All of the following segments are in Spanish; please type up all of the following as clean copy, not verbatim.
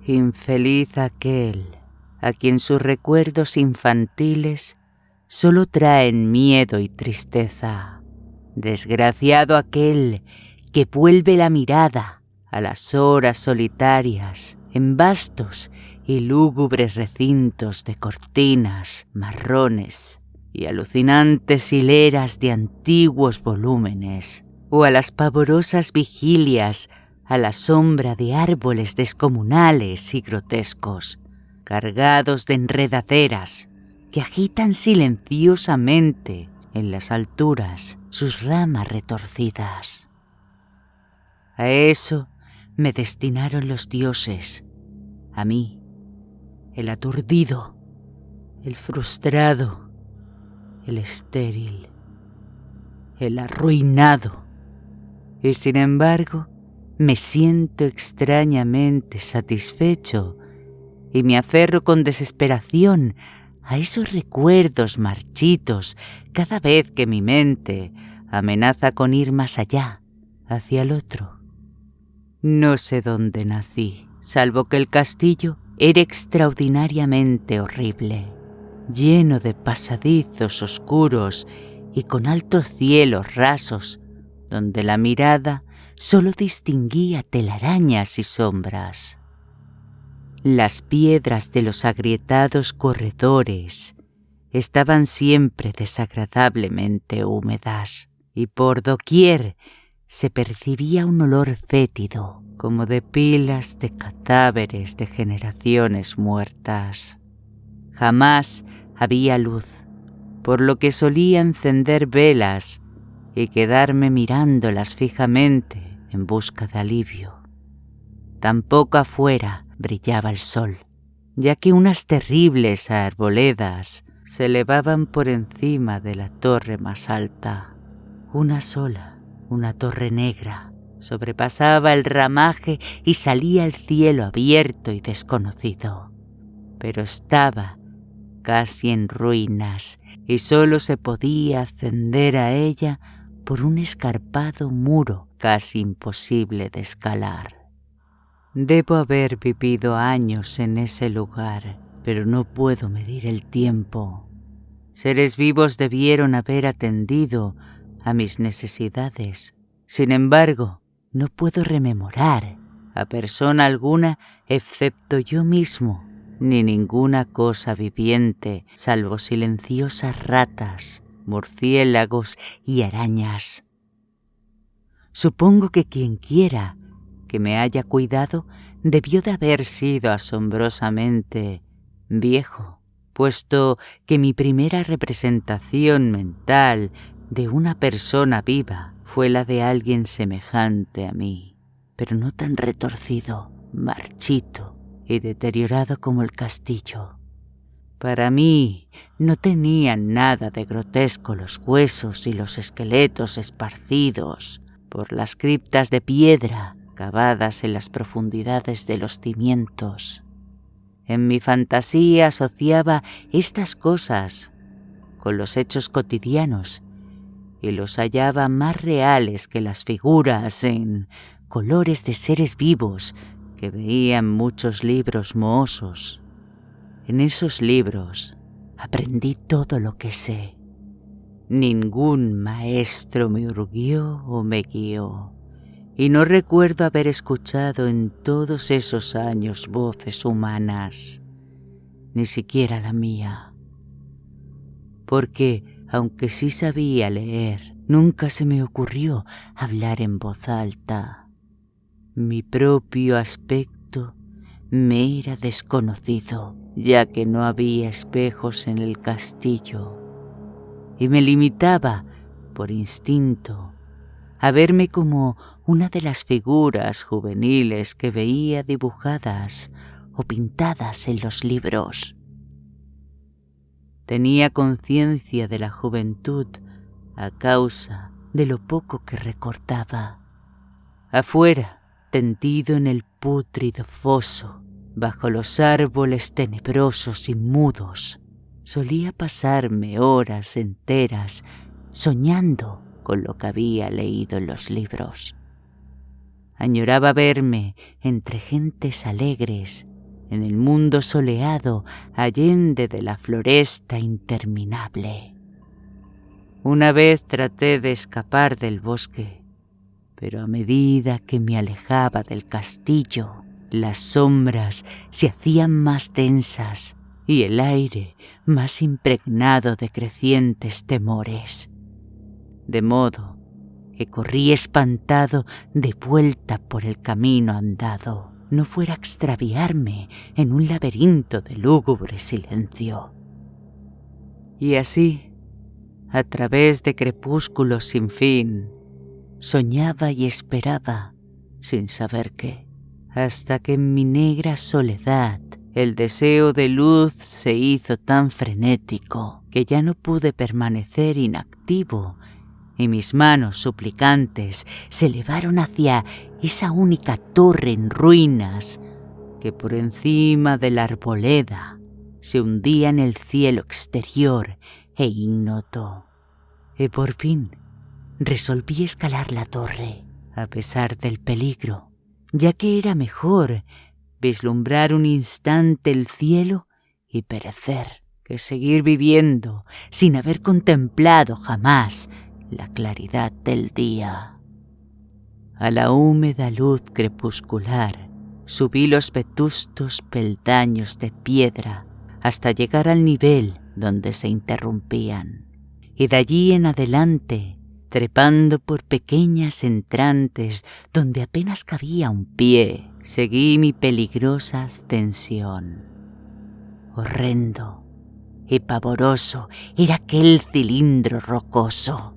Infeliz aquel a quien sus recuerdos infantiles solo traen miedo y tristeza. Desgraciado aquel que vuelve la mirada a las horas solitarias en vastos y lúgubres recintos de cortinas marrones y alucinantes hileras de antiguos volúmenes, o a las pavorosas vigilias a la sombra de árboles descomunales y grotescos, cargados de enredaderas que agitan silenciosamente en las alturas sus ramas retorcidas. A eso me destinaron los dioses, a mí, el aturdido, el frustrado, el estéril, el arruinado, y sin embargo me siento extrañamente satisfecho y me aferro con desesperación a esos recuerdos marchitos cada vez que mi mente amenaza con ir más allá, hacia el otro. No sé dónde nací, salvo que el castillo era extraordinariamente horrible, lleno de pasadizos oscuros y con altos cielos rasos, donde la mirada solo distinguía telarañas y sombras. Las piedras de los agrietados corredores estaban siempre desagradablemente húmedas, y por doquier se percibía un olor fétido, como de pilas de cadáveres de generaciones muertas. Jamás había luz, por lo que solía encender velas y quedarme mirándolas fijamente en busca de alivio. Tampoco afuera brillaba el sol, ya que unas terribles arboledas se elevaban por encima de la torre más alta. Una sola, una torre negra, sobrepasaba el ramaje y salía al cielo abierto y desconocido. Pero estaba casi en ruinas y solo se podía ascender a ella por un escarpado muro casi imposible de escalar. Debo haber vivido años en ese lugar, pero no puedo medir el tiempo. Seres vivos debieron haber atendido a mis necesidades. Sin embargo, no puedo rememorar a persona alguna excepto yo mismo, ni ninguna cosa viviente, salvo silenciosas ratas, murciélagos y arañas. Supongo que quien quiera que me haya cuidado debió de haber sido asombrosamente viejo, puesto que mi primera representación mental de una persona viva fue la de alguien semejante a mí, pero no tan retorcido, marchito y deteriorado como el castillo. Para mí no tenían nada de grotesco los huesos y los esqueletos esparcidos por las criptas de piedra cavadas en las profundidades de los cimientos. En mi fantasía asociaba estas cosas con los hechos cotidianos y los hallaba más reales que las figuras en colores de seres vivos que veía en muchos libros mohosos. En esos libros aprendí todo lo que sé. Ningún maestro me urgió o me guió, y no recuerdo haber escuchado en todos esos años voces humanas, ni siquiera la mía. Porque, aunque sí sabía leer, nunca se me ocurrió hablar en voz alta. Mi propio aspecto me era desconocido, ya que no había espejos en el castillo, y me limitaba, por instinto, a verme como una de las figuras juveniles que veía dibujadas o pintadas en los libros. Tenía conciencia de la juventud a causa de lo poco que recordaba. Afuera, tendido en el pútrido foso, bajo los árboles tenebrosos y mudos, solía pasarme horas enteras soñando con lo que había leído en los libros. Añoraba verme entre gentes alegres en el mundo soleado allende de la floresta interminable. Una vez traté de escapar del bosque, pero a medida que me alejaba del castillo, las sombras se hacían más densas y el aire más impregnado de crecientes temores. De modo que corrí espantado de vuelta por el camino andado, no fuera a extraviarme en un laberinto de lúgubre silencio. Y así, a través de crepúsculos sin fin, soñaba y esperaba sin saber qué, hasta que en mi negra soledad el deseo de luz se hizo tan frenético que ya no pude permanecer inactivo y mis manos suplicantes se elevaron hacia esa única torre en ruinas que por encima de la arboleda se hundía en el cielo exterior e ignoto. Y por fin resolví escalar la torre, a pesar del peligro, ya que era mejor vislumbrar un instante el cielo y perecer que seguir viviendo sin haber contemplado jamás la claridad del día. A la húmeda luz crepuscular subí los vetustos peldaños de piedra hasta llegar al nivel donde se interrumpían, y de allí en adelante, trepando por pequeñas entrantes donde apenas cabía un pie, seguí mi peligrosa ascensión. Horrendo y pavoroso era aquel cilindro rocoso,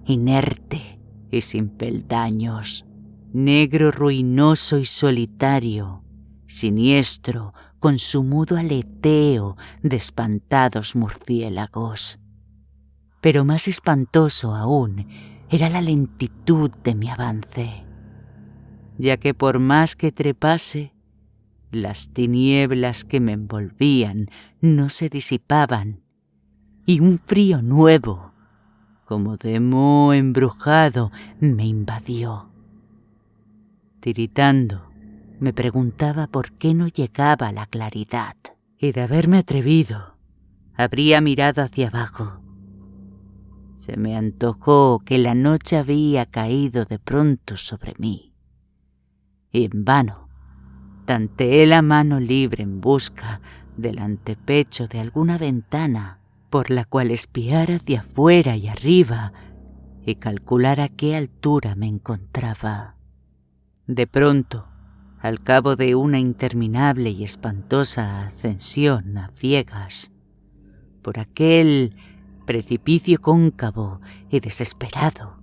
inerte y sin peldaños, negro, ruinoso y solitario, siniestro con su mudo aleteo de espantados murciélagos. Pero más espantoso aún era la lentitud de mi avance, ya que por más que trepase, las tinieblas que me envolvían no se disipaban, y un frío nuevo, como de moho embrujado, me invadió. Tiritando, me preguntaba por qué no llegaba la claridad, y de haberme atrevido, habría mirado hacia abajo. Se me antojó que la noche había caído de pronto sobre mí, y en vano tanteé la mano libre en busca del antepecho de alguna ventana por la cual espiar hacia afuera y arriba y calcular a qué altura me encontraba. De pronto, al cabo de una interminable y espantosa ascensión a ciegas, por aquel precipicio cóncavo y desesperado,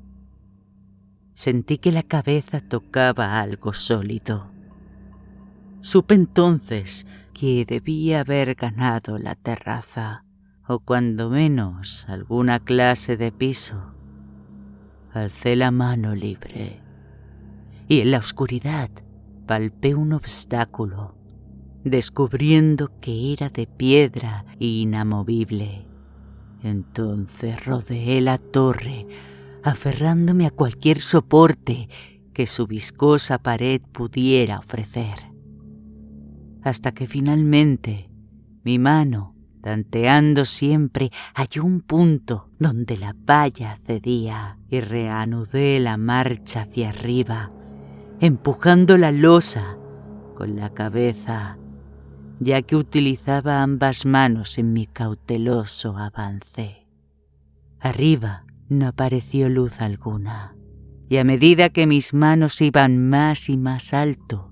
sentí que la cabeza tocaba algo sólido. Supe entonces que debía haber ganado la terraza, o cuando menos alguna clase de piso. Alcé la mano libre y en la oscuridad palpé un obstáculo, descubriendo que era de piedra inamovible. Entonces rodeé la torre, aferrándome a cualquier soporte que su viscosa pared pudiera ofrecer, hasta que finalmente mi mano, tanteando siempre, halló un punto donde la valla cedía y reanudé la marcha hacia arriba, empujando la losa con la cabeza, ya que utilizaba ambas manos en mi cauteloso avance. Arriba no apareció luz alguna, y a medida que mis manos iban más y más alto,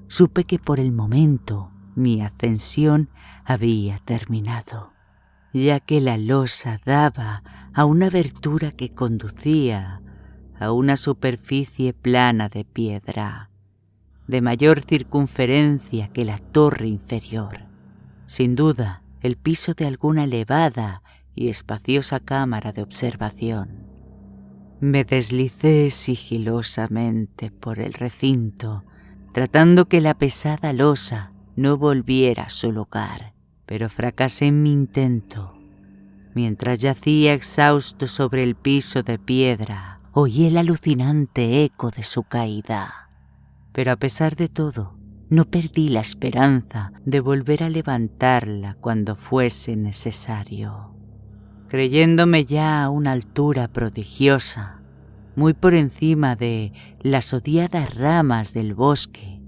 supe que por el momento mi ascensión había terminado, ya que la losa daba a una abertura que conducía a una superficie plana de piedra, de mayor circunferencia que la torre inferior. Sin duda, el piso de alguna elevada y espaciosa cámara de observación. Me deslicé sigilosamente por el recinto, tratando que la pesada losa no volviera a su lugar, pero fracasé en mi intento. Mientras yacía exhausto sobre el piso de piedra, oí el alucinante eco de su caída. Pero a pesar de todo, no perdí la esperanza de volver a levantarla cuando fuese necesario. Creyéndome ya a una altura prodigiosa, muy por encima de las odiadas ramas del bosque,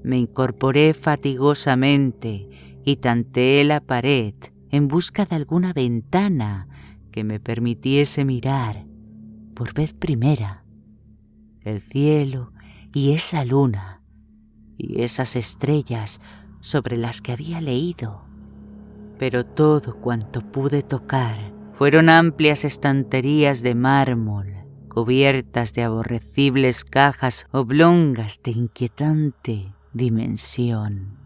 me incorporé fatigosamente y tanteé la pared en busca de alguna ventana que me permitiese mirar, por vez primera, el cielo y esa luna y esas estrellas sobre las que había leído. Pero todo cuanto pude tocar fueron amplias estanterías de mármol, cubiertas de aborrecibles cajas oblongas de inquietante dimensión.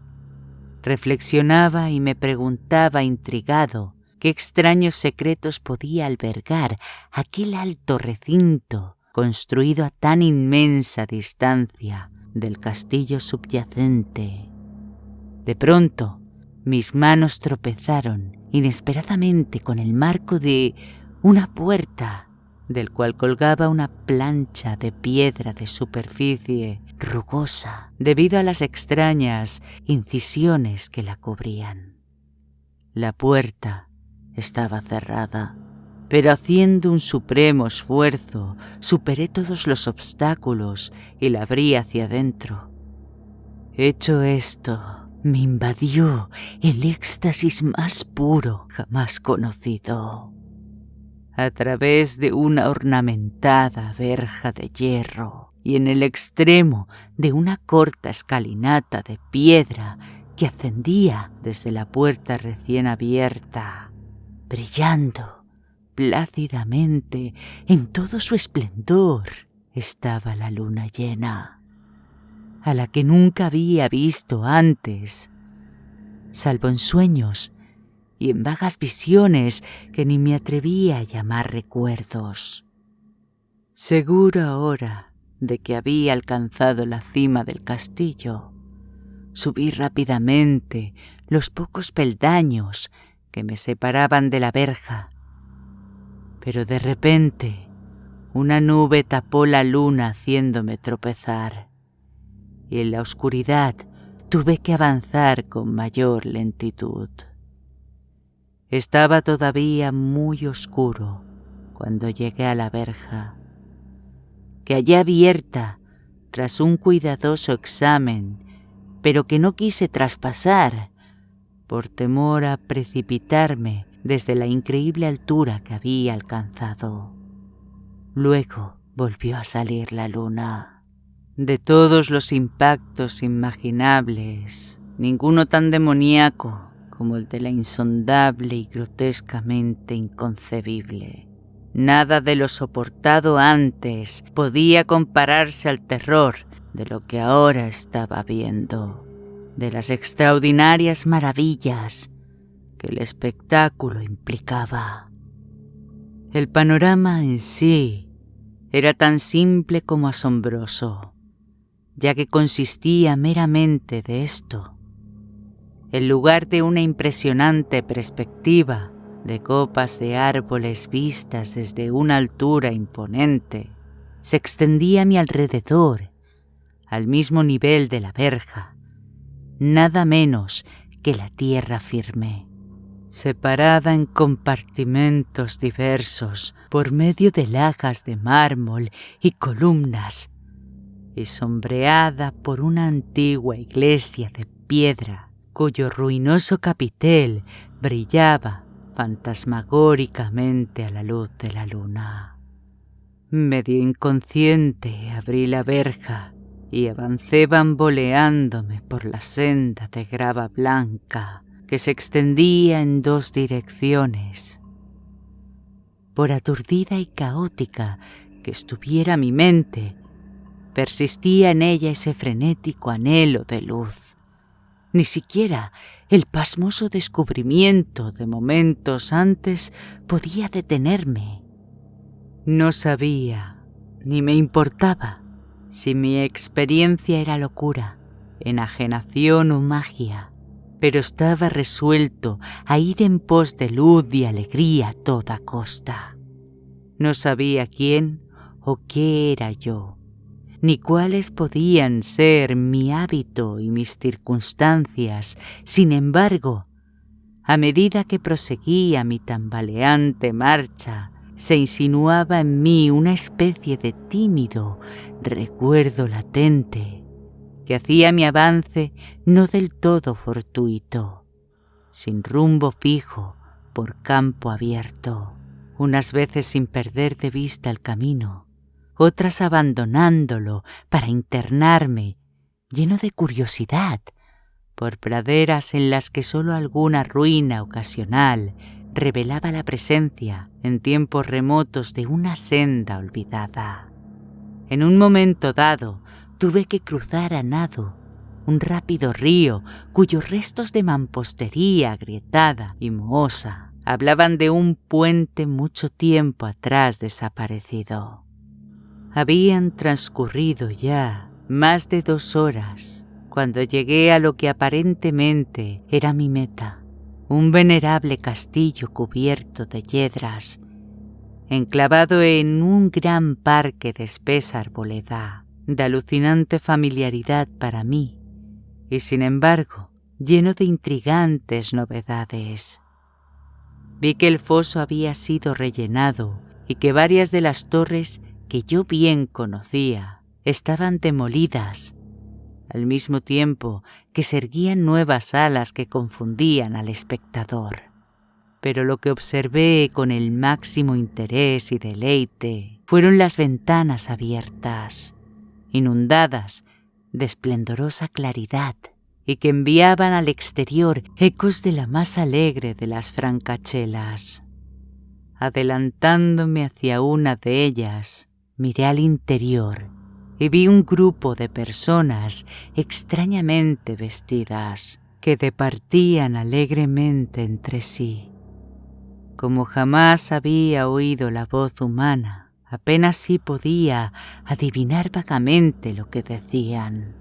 Reflexionaba y me preguntaba intrigado qué extraños secretos podía albergar aquel alto recinto construido a tan inmensa distancia del castillo subyacente. De pronto, mis manos tropezaron inesperadamente con el marco de una puerta, del cual colgaba una plancha de piedra de superficie rugosa debido a las extrañas incisiones que la cubrían. La puerta estaba cerrada, pero haciendo un supremo esfuerzo, superé todos los obstáculos y la abrí hacia adentro. Hecho esto, me invadió el éxtasis más puro jamás conocido. A través de una ornamentada verja de hierro y en el extremo de una corta escalinata de piedra que ascendía desde la puerta recién abierta, brillando plácidamente en todo su esplendor, estaba la luna llena, a la que nunca había visto antes, salvo en sueños y en vagas visiones que ni me atrevía a llamar recuerdos. Seguro ahora de que había alcanzado la cima del castillo, subí rápidamente los pocos peldaños que me separaban de la verja, pero de repente una nube tapó la luna haciéndome tropezar, y en la oscuridad tuve que avanzar con mayor lentitud. Estaba todavía muy oscuro cuando llegué a la verja, que hallé abierta tras un cuidadoso examen, pero que no quise traspasar por temor a precipitarme desde la increíble altura que había alcanzado. Luego volvió a salir la luna. De todos los impactos imaginables, ninguno tan demoníaco como el de la insondable y grotescamente inconcebible. Nada de lo soportado antes podía compararse al terror de lo que ahora estaba viendo, de las extraordinarias maravillas que el espectáculo implicaba. El panorama en sí era tan simple como asombroso, ya que consistía meramente de esto. En lugar de una impresionante perspectiva de copas de árboles vistas desde una altura imponente, se extendía a mi alrededor, al mismo nivel de la verja, nada menos que la tierra firme, separada en compartimentos diversos por medio de lajas de mármol y columnas, y sombreada por una antigua iglesia de piedra, cuyo ruinoso capitel brillaba fantasmagóricamente a la luz de la luna. Medio inconsciente abrí la verja y avancé bamboleándome por la senda de grava blanca que se extendía en dos direcciones. Por aturdida y caótica que estuviera mi mente, persistía en ella ese frenético anhelo de luz. Ni siquiera el pasmoso descubrimiento de momentos antes podía detenerme. No sabía, ni me importaba, si mi experiencia era locura, enajenación o magia, pero estaba resuelto a ir en pos de luz y alegría a toda costa. No sabía quién o qué era yo, ni cuáles podían ser mi hábito y mis circunstancias. Sin embargo, a medida que proseguía mi tambaleante marcha, se insinuaba en mí una especie de tímido recuerdo latente que hacía mi avance no del todo fortuito, sin rumbo fijo por campo abierto, unas veces sin perder de vista el camino, otras abandonándolo para internarme, lleno de curiosidad, por praderas en las que solo alguna ruina ocasional revelaba la presencia en tiempos remotos de una senda olvidada. En un momento dado tuve que cruzar a nado un rápido río cuyos restos de mampostería agrietada y mohosa hablaban de un puente mucho tiempo atrás desaparecido. Habían transcurrido ya más de 2 horas cuando llegué a lo que aparentemente era mi meta, un venerable castillo cubierto de yedras, enclavado en un gran parque de espesa arboleda, de alucinante familiaridad para mí, y sin embargo lleno de intrigantes novedades. Vi que el foso había sido rellenado y que varias de las torres que yo bien conocía estaban demolidas, al mismo tiempo que se erguían nuevas alas que confundían al espectador. Pero lo que observé con el máximo interés y deleite fueron las ventanas abiertas, inundadas de esplendorosa claridad, y que enviaban al exterior ecos de la más alegre de las francachelas. Adelantándome hacia una de ellas, miré al interior y vi un grupo de personas extrañamente vestidas que departían alegremente entre sí. Como jamás había oído la voz humana, apenas sí podía adivinar vagamente lo que decían.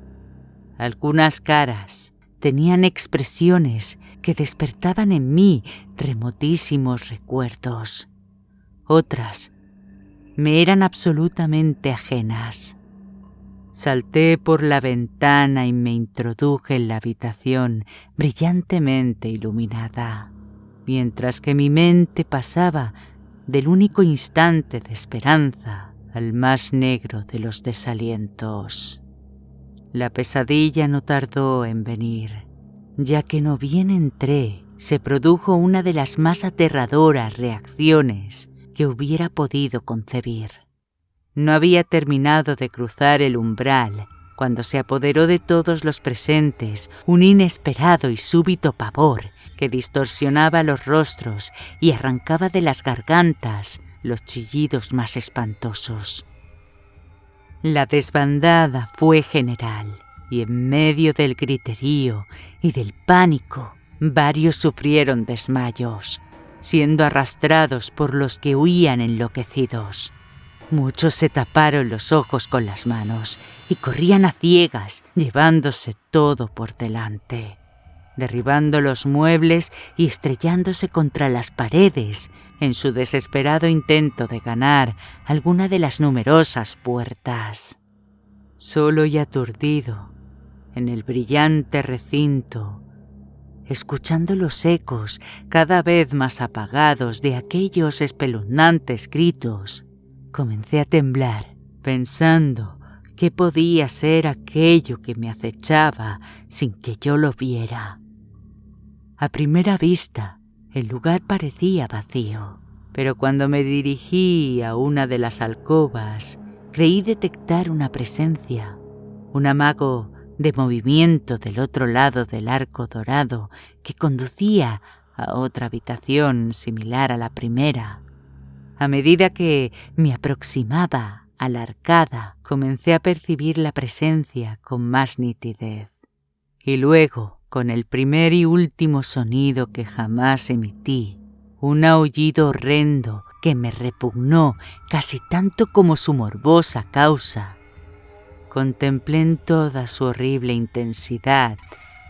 Algunas caras tenían expresiones que despertaban en mí remotísimos recuerdos. Otras me eran absolutamente ajenas. Salté por la ventana y me introduje en la habitación brillantemente iluminada, mientras que mi mente pasaba del único instante de esperanza al más negro de los desalientos. La pesadilla no tardó en venir, ya que no bien entré, se produjo una de las más aterradoras reacciones que hubiera podido concebir. No había terminado de cruzar el umbral cuando se apoderó de todos los presentes un inesperado y súbito pavor que distorsionaba los rostros y arrancaba de las gargantas los chillidos más espantosos. La desbandada fue general y en medio del griterío y del pánico varios sufrieron desmayos, siendo arrastrados por los que huían enloquecidos. Muchos se taparon los ojos con las manos y corrían a ciegas, llevándose todo por delante, derribando los muebles y estrellándose contra las paredes en su desesperado intento de ganar alguna de las numerosas puertas. Solo y aturdido, en el brillante recinto, escuchando los ecos cada vez más apagados de aquellos espeluznantes gritos, comencé a temblar, pensando qué podía ser aquello que me acechaba sin que yo lo viera. A primera vista, el lugar parecía vacío, pero cuando me dirigí a una de las alcobas, creí detectar una presencia, un amago de movimiento del otro lado del arco dorado que conducía a otra habitación similar a la primera. A medida que me aproximaba a la arcada, comencé a percibir la presencia con más nitidez. Y luego, con el primer y último sonido que jamás emití, un aullido horrendo que me repugnó casi tanto como su morbosa causa, contemplé en toda su horrible intensidad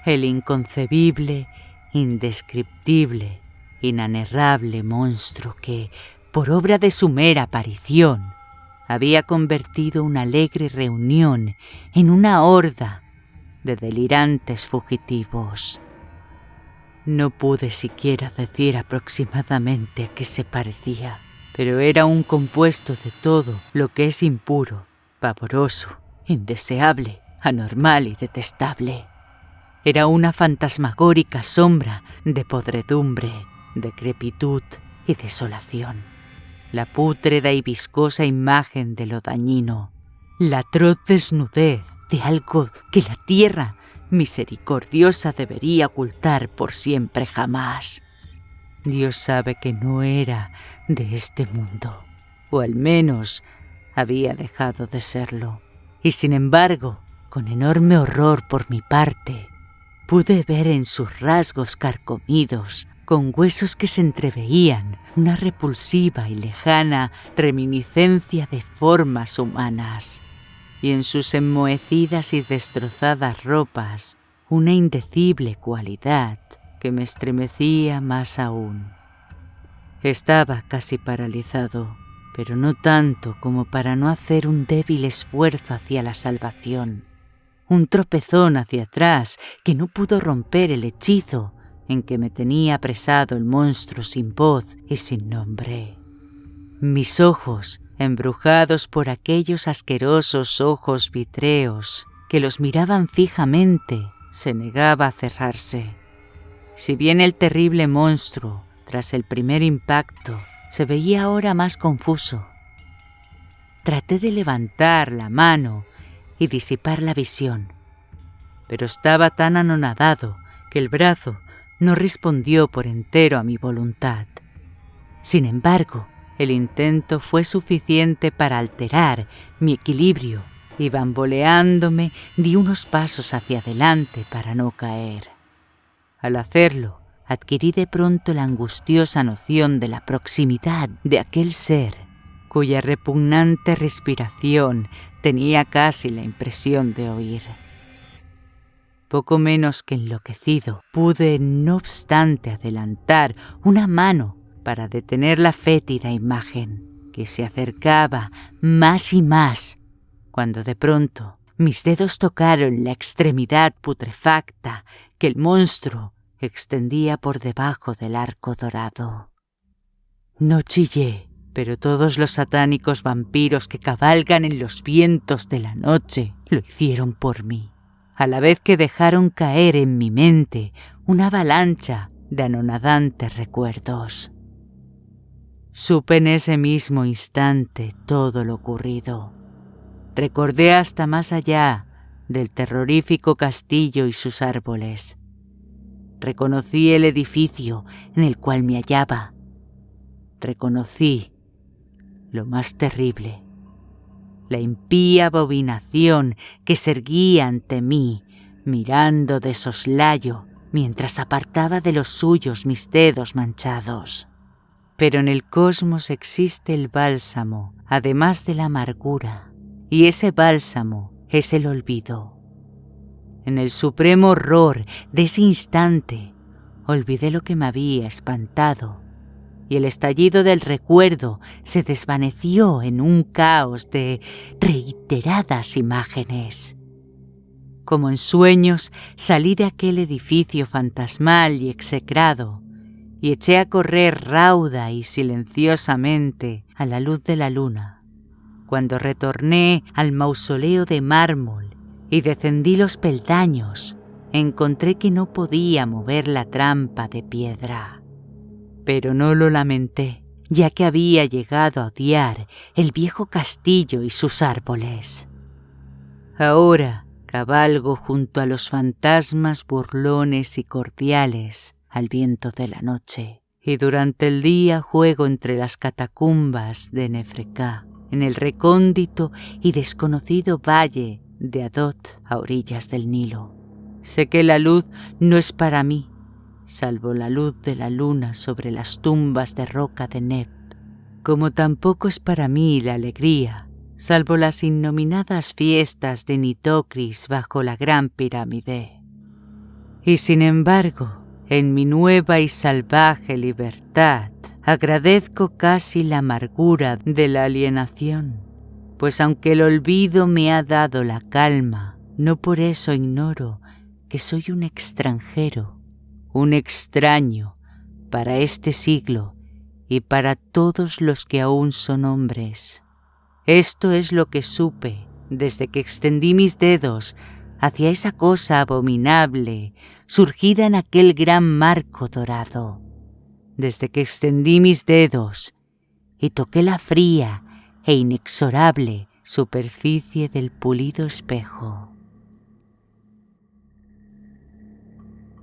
el inconcebible, indescriptible, inanerrable monstruo que, por obra de su mera aparición, había convertido una alegre reunión en una horda de delirantes fugitivos. No pude siquiera decir aproximadamente a qué se parecía, pero era un compuesto de todo lo que es impuro, pavoroso, indeseable, anormal y detestable. Era una fantasmagórica sombra de podredumbre, decrepitud y desolación. La pútreda y viscosa imagen de lo dañino, la atroz desnudez de algo que la tierra misericordiosa debería ocultar por siempre jamás. Dios sabe que no era de este mundo, o al menos había dejado de serlo. Y sin embargo, con enorme horror por mi parte, pude ver en sus rasgos carcomidos, con huesos que se entreveían, una repulsiva y lejana reminiscencia de formas humanas, y en sus enmohecidas y destrozadas ropas una indecible cualidad que me estremecía más aún. Estaba casi paralizado, pero no tanto como para no hacer un débil esfuerzo hacia la salvación, un tropezón hacia atrás que no pudo romper el hechizo en que me tenía apresado el monstruo sin voz y sin nombre. Mis ojos, embrujados por aquellos asquerosos ojos vitreos que los miraban fijamente, se negaba a cerrarse. Si bien el terrible monstruo, tras el primer impacto, se veía ahora más confuso, traté de levantar la mano y disipar la visión, pero estaba tan anonadado que el brazo no respondió por entero a mi voluntad. Sin embargo, el intento fue suficiente para alterar mi equilibrio y bamboleándome di unos pasos hacia adelante para no caer. Al hacerlo, adquirí de pronto la angustiosa noción de la proximidad de aquel ser, cuya repugnante respiración tenía casi la impresión de oír. Poco menos que enloquecido, pude, no obstante, adelantar una mano para detener la fétida imagen, que se acercaba más y más, cuando de pronto mis dedos tocaron la extremidad putrefacta que el monstruo extendía por debajo del arco dorado. No chillé, pero todos los satánicos vampiros que cabalgan en los vientos de la noche lo hicieron por mí, a la vez que dejaron caer en mi mente una avalancha de anonadantes recuerdos. Supe en ese mismo instante todo lo ocurrido. Recordé hasta más allá del terrorífico castillo y sus árboles. Reconocí el edificio en el cual me hallaba. Reconocí lo más terrible, la impía abominación que se erguía ante mí, mirando de soslayo mientras apartaba de los suyos mis dedos manchados. Pero en el cosmos existe el bálsamo, además de la amargura, y ese bálsamo es el olvido. En el supremo horror de ese instante, olvidé lo que me había espantado, y el estallido del recuerdo se desvaneció en un caos de reiteradas imágenes. Como en sueños, salí de aquel edificio fantasmal y execrado, y eché a correr rauda y silenciosamente a la luz de la luna. Cuando retorné al mausoleo de mármol y descendí los peldaños, encontré que no podía mover la trampa de piedra. Pero no lo lamenté, ya que había llegado a odiar el viejo castillo y sus árboles. Ahora cabalgo junto a los fantasmas burlones y cordiales al viento de la noche, y durante el día juego entre las catacumbas de Nefrecá, en el recóndito y desconocido valle de Adot a orillas del Nilo. Sé que la luz no es para mí, salvo la luz de la luna sobre las tumbas de roca de Neb, como tampoco es para mí la alegría, salvo las innominadas fiestas de Nitocris bajo la gran pirámide. Y sin embargo, en mi nueva y salvaje libertad, agradezco casi la amargura de la alienación, pues aunque el olvido me ha dado la calma, no por eso ignoro que soy un extranjero, un extraño para este siglo y para todos los que aún son hombres. Esto es lo que supe desde que extendí mis dedos hacia esa cosa abominable surgida en aquel gran marco dorado. Desde que extendí mis dedos y toqué la fría e inexorable superficie del pulido espejo.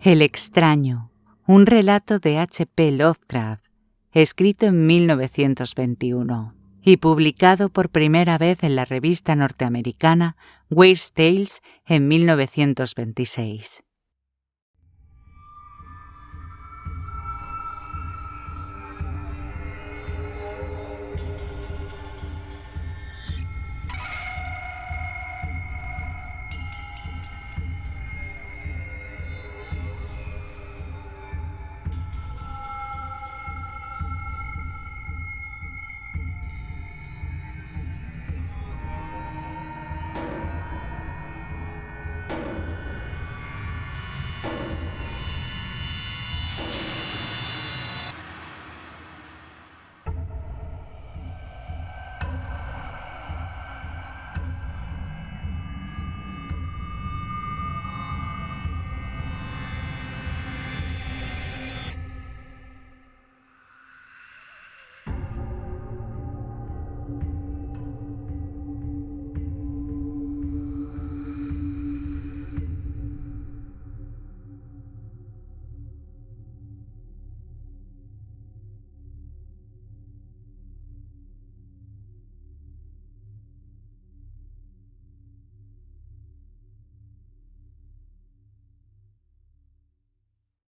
El extraño, un relato de H.P. Lovecraft, escrito en 1921 y publicado por primera vez en la revista norteamericana Weird Tales en 1926.